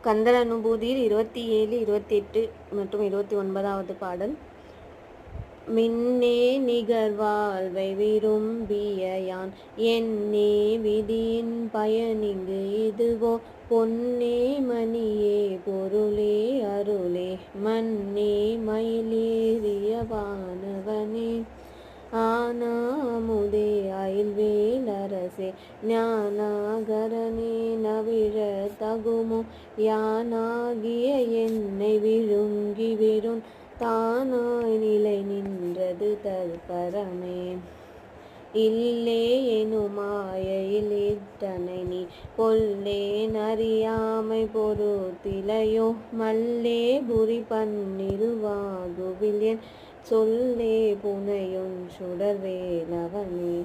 கந்தர் அனுபூதியில் 27, 28 மற்றும் 29வது பாடல். மின்னே நிகர்வாழ்வை விரும்பிய யான் என்னே விதியின் பயனிங்கு இதுவோ பொன்னே மணியே பொருளே அருளே மன்னே மயிலேறிய வானவனே ஆனாமுதே அயில்வேலரசே ஞானாகரனே நவிழ தகுமோ யானாகிய என்னை விழுங்கி விருன் தானாய் நிலை நின்றது தற்பரமே. இல்லே எனுமாயையில் இட்டனை நீ கொல்லேன் அறியாமை பொறுத்திலையோ மல்லே புரி பன்னிருவாகுவில் என் சொல்லே புனையுன் சுடர்வேலவனே.